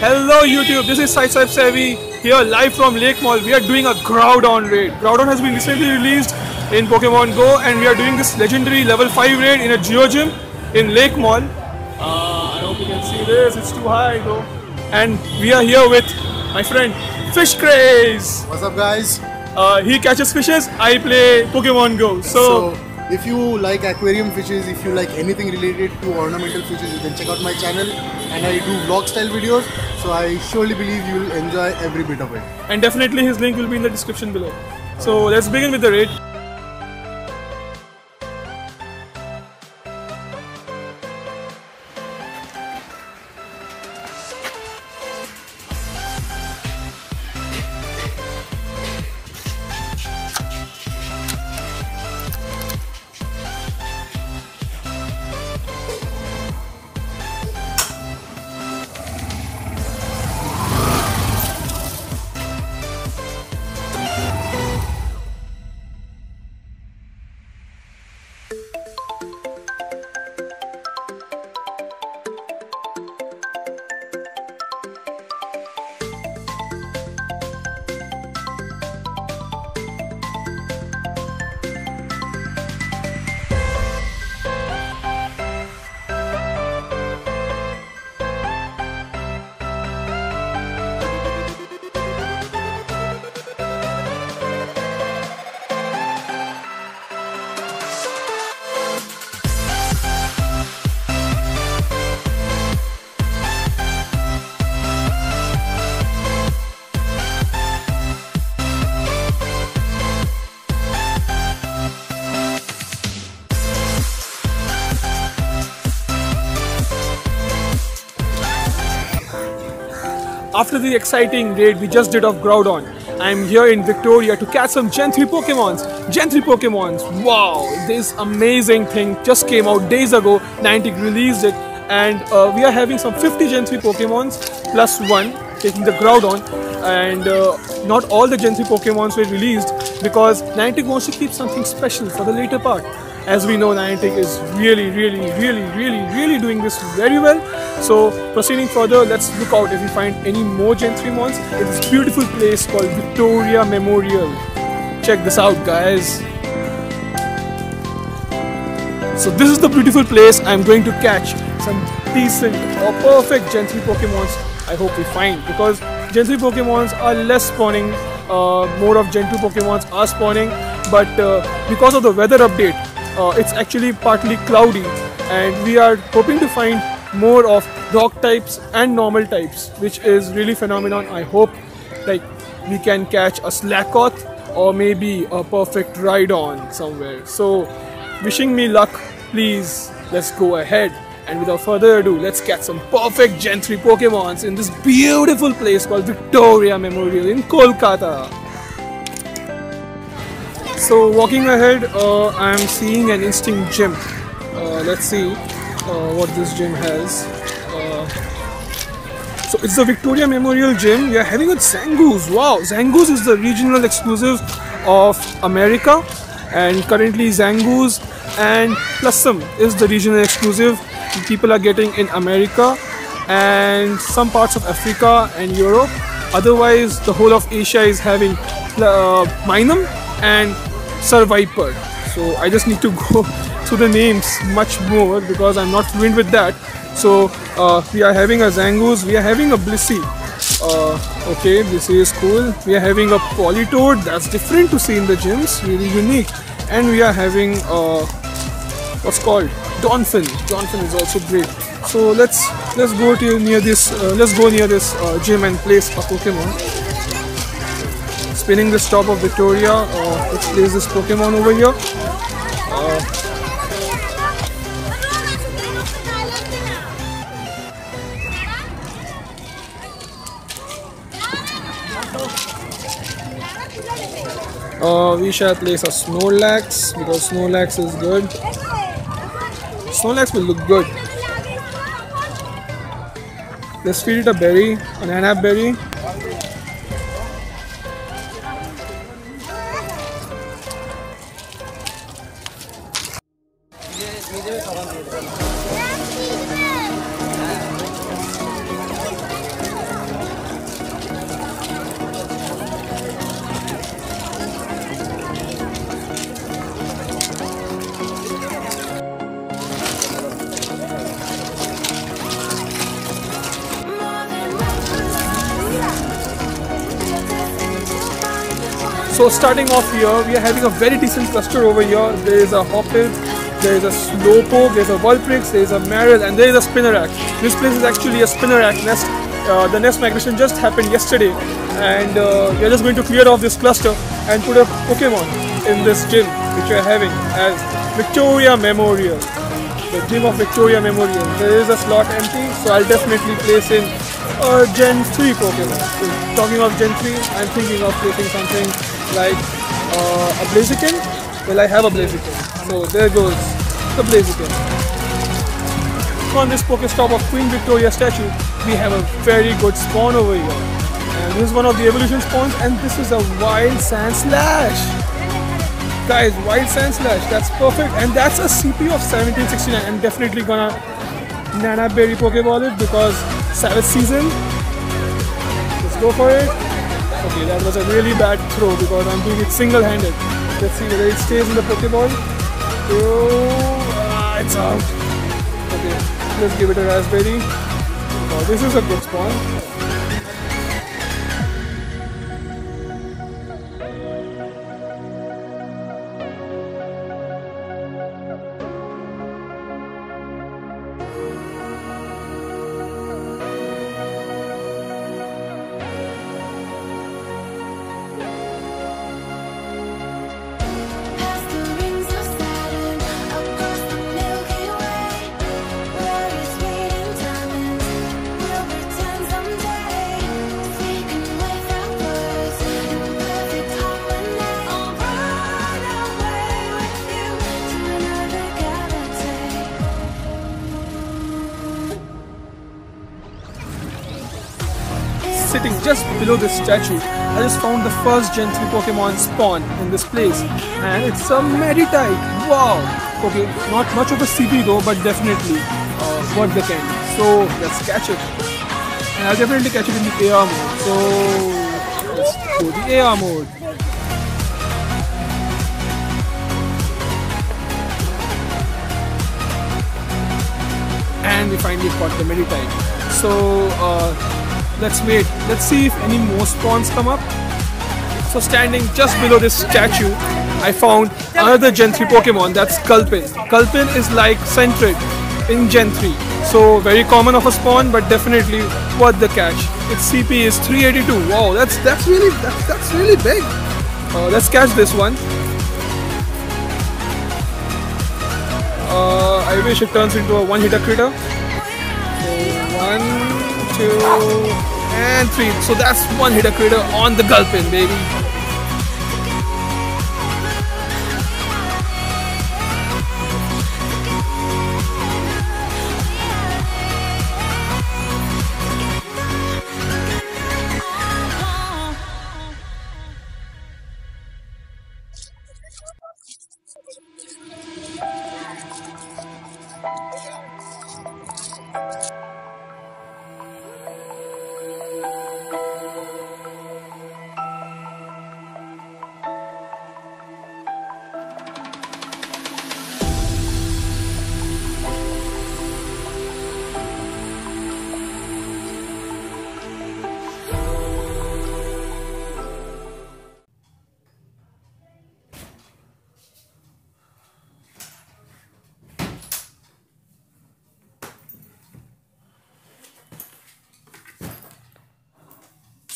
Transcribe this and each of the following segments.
Hello YouTube, this is SideSwipe Savy here live from Lake Mall. We are doing a Groudon raid. Groudon has been recently released in Pokemon Go and we are doing this legendary level 5 raid in a Geo Gym in Lake Mall. I hope you can see this, it's too high though. And we are here with my friend Fish Craze. What's up guys? He catches fishes, I play Pokemon Go. So if you like aquarium fishes, if you like anything related to ornamental fishes, you can check out my channel, and I do vlog style videos, so I surely believe you will enjoy every bit of it. And definitely his link will be in the description below. So let's begin with the raid. After the exciting raid we just did of Groudon, I am here in Victoria to catch some Gen 3 Pokemons. Gen 3 Pokemons, wow, this amazing thing just came out days ago. Niantic released it and we are having some 50 Gen 3 Pokemons plus one, taking the Groudon. And not all the Gen 3 Pokemons were released because Niantic wants to keep something special for the later part. As we know, Niantic is really doing this very well. So proceeding further, let's look out if we find any more Gen 3 mons in this beautiful place called Victoria Memorial. Check this out guys. So this is the beautiful place I'm going to catch some decent or perfect Gen 3 Pokemons. I hope we find, because Gen 3 Pokemons are less spawning, more of Gen 2 Pokemons are spawning, but because of the weather update, it's actually partly cloudy and we are hoping to find more of rock types and normal types, which is really phenomenal. I hope like we can catch a Slackoth or maybe a perfect Rhydon somewhere. So wishing me luck, please. Let's go ahead and without further ado, let's catch some perfect Gen 3 Pokemons in this beautiful place called Victoria Memorial in Kolkata. So walking ahead, I am seeing an instinct gym. Let's see what this gym has. So it's the Victoria Memorial Gym. We are having a Zangoose. Wow, Zangoose is the regional exclusive of America, and currently Zangoose and Plusum is the regional exclusive people are getting in America and some parts of Africa and Europe. Otherwise, the whole of Asia is having Minum and Survivor. So I just need to go through the names much more because I'm not fluent with that. So we are having a Zangoose, we are having a Blissey. Okay, Blissey is cool. We are having a Politoed, that's different to see in the gyms, really unique. And we are having what's called Donphin. Donphin is also great. So let's go to near this gym and place a Pokemon. Spinning this top of Victoria, let's place this Pokemon over here. We shall place a Snorlax because Snorlax is good. Snorlax will look good. Let's feed it a berry, an Anap berry. So starting off here, we are having a very decent cluster over here. There is a Hoppip, there is a Slowpoke, there is a Vulprix, there is a Marill, and there is a Spinnerack. This place is actually a Spinnerack nest. The nest migration just happened yesterday, and we are just going to clear off this cluster and put a Pokemon in this gym, which we are having as Victoria Memorial. The gym of Victoria Memorial. There is a slot empty, so I'll definitely place in a Gen 3 Pokemon. So talking of Gen 3, I'm thinking of placing something like a Blaziken. Well, I have a Blaziken, so there goes the Blaziken. On this Pokestop of Queen Victoria statue, we have a very good spawn over here. And this is one of the evolution spawns, and this is a Wild Sandslash. Guys, Wild Sandslash, that's perfect, and that's a CP of 1769. I'm definitely gonna Nana Berry Pokeball it because Savage season. Let's go for it. Okay, that was a really bad throw because I'm doing it single-handed. Let's see whether it stays in the Pokeball. Oh, it's out. Okay, let's give it a Raspberry. Oh, this is a good spawn. Sitting just below this statue, I just found the first Gen 3 Pokemon spawn in this place, and it's a Meditite. Wow! Okay, not much of a CP though, but definitely worth the candy. So let's catch it, and I'll definitely catch it in the AR mode. So let's go the AR mode. And we finally caught the Meditite. So let's wait. Let's see if any more spawns come up. So standing just below this statue, I found another Gen 3 Pokemon. That's Kulpin. Kulpin is like Sentret in Gen 3. So very common of a spawn, but definitely worth the catch. Its CP is 382. Wow, that's really big. Let's catch this one. I wish it turns into a one-hitter critter. So 1, 2, and 3. So that's one-hitter critter on the Gulpin, baby.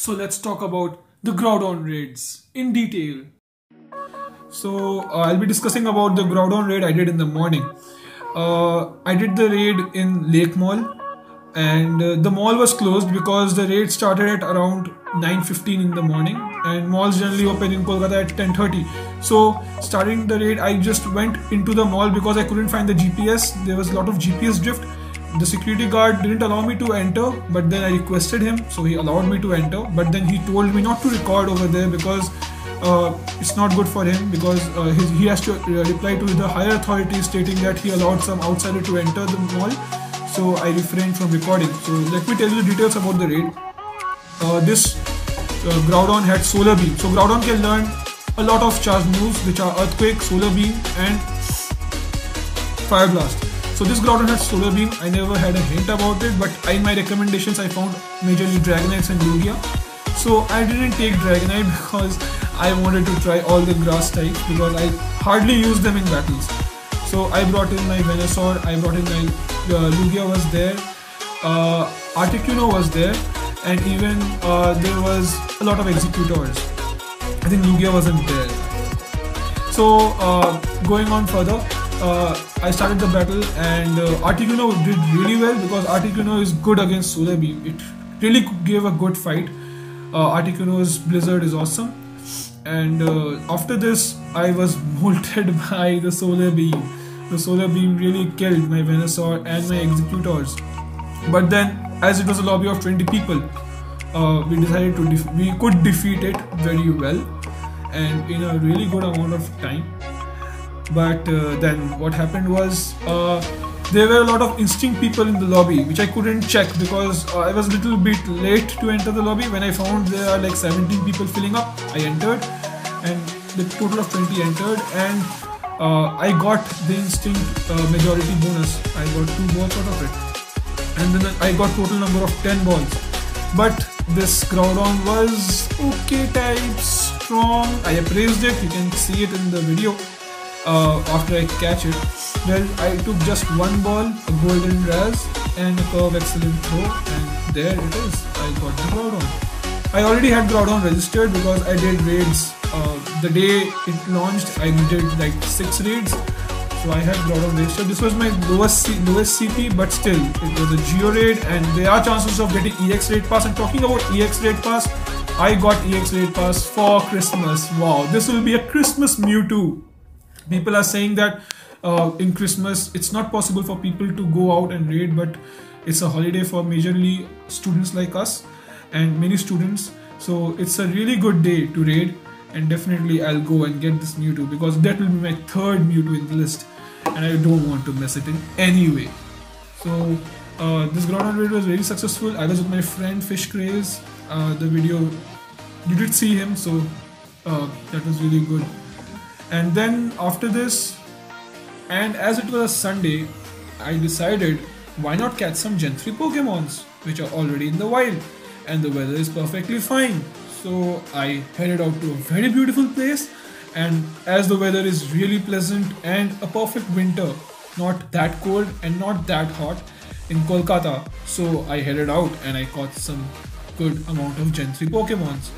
So let's talk about the Groudon raids in detail. So I'll be discussing about the Groudon raid I did in the morning. I did the raid in Lake Mall, and the mall was closed because the raid started at around 9:15 in the morning, and malls generally open in Kolkata at 10:30. So starting the raid, I just went into the mall because I couldn't find the GPS. There was a lot of GPS drift. The security guard didn't allow me to enter, but then I requested him, so he allowed me to enter. But then he told me not to record over there because it's not good for him, because he has to reply to the higher authorities stating that he allowed some outsider to enter the mall. So I refrained from recording. So let me tell you the details about the raid. This Groudon had Solar Beam. So Groudon can learn a lot of charge moves, which are Earthquake, Solar Beam and Fire Blast. So this Groudon had Solar Beam. I never had a hint about it, but in my recommendations I found majorly Dragonites and Lugia. So I didn't take Dragonite because I wanted to try all the grass types because I hardly use them in battles. So I brought in my Venusaur, I brought in my Lugia was there, Articuno was there, and even there was a lot of Executors. I think Lugia wasn't there. So going on further, I started the battle, and Articuno did really well because Articuno is good against Solar Beam. It really gave a good fight. Articuno's Blizzard is awesome, and after this I was molted by the Solar Beam. The Solar Beam really killed my Venusaur and my Executors. But then, as it was a lobby of 20 people, we decided to we could defeat it very well and in a really good amount of time. But then what happened was there were a lot of instinct people in the lobby which I couldn't check because I was a little bit late to enter the lobby. When I found there are like 17 people filling up, I entered, and the total of 20 entered, and I got the instinct majority bonus. I got 2 balls out of it, and then I got total number of 10 balls. But this Groudon was okay type, strong. I appraised it, you can see it in the video after I catch it. Well, I took just 1 ball, a golden Raz and a curve excellent throw, and there it is, I got the Groudon. I already had Groudon registered because I did raids. The day it launched, I did like 6 raids, so I had Groudon registered. This was my lowest CP, but still, it was a Geo raid, and there are chances of getting EX Raid Pass. And talking about EX Raid Pass, I got EX Raid Pass for Christmas. Wow, this will be a Christmas Mewtwo. People are saying that in Christmas it's not possible for people to go out and raid, but it's a holiday for majorly students like us and many students, so it's a really good day to raid, and definitely I'll go and get this Mewtwo because that will be my 3rd Mewtwo in the list, and I don't want to mess it in any way. So this Groudon raid was very successful. I was with my friend Fish Craze. The video, you did see him, so that was really good. And then after this, and as it was a Sunday, I decided why not catch some Gen 3 Pokemons which are already in the wild, and the weather is perfectly fine. So I headed out to a very beautiful place, and as the weather is really pleasant and a perfect winter, not that cold and not that hot in Kolkata, so I headed out and I caught some good amount of Gen 3 Pokemons.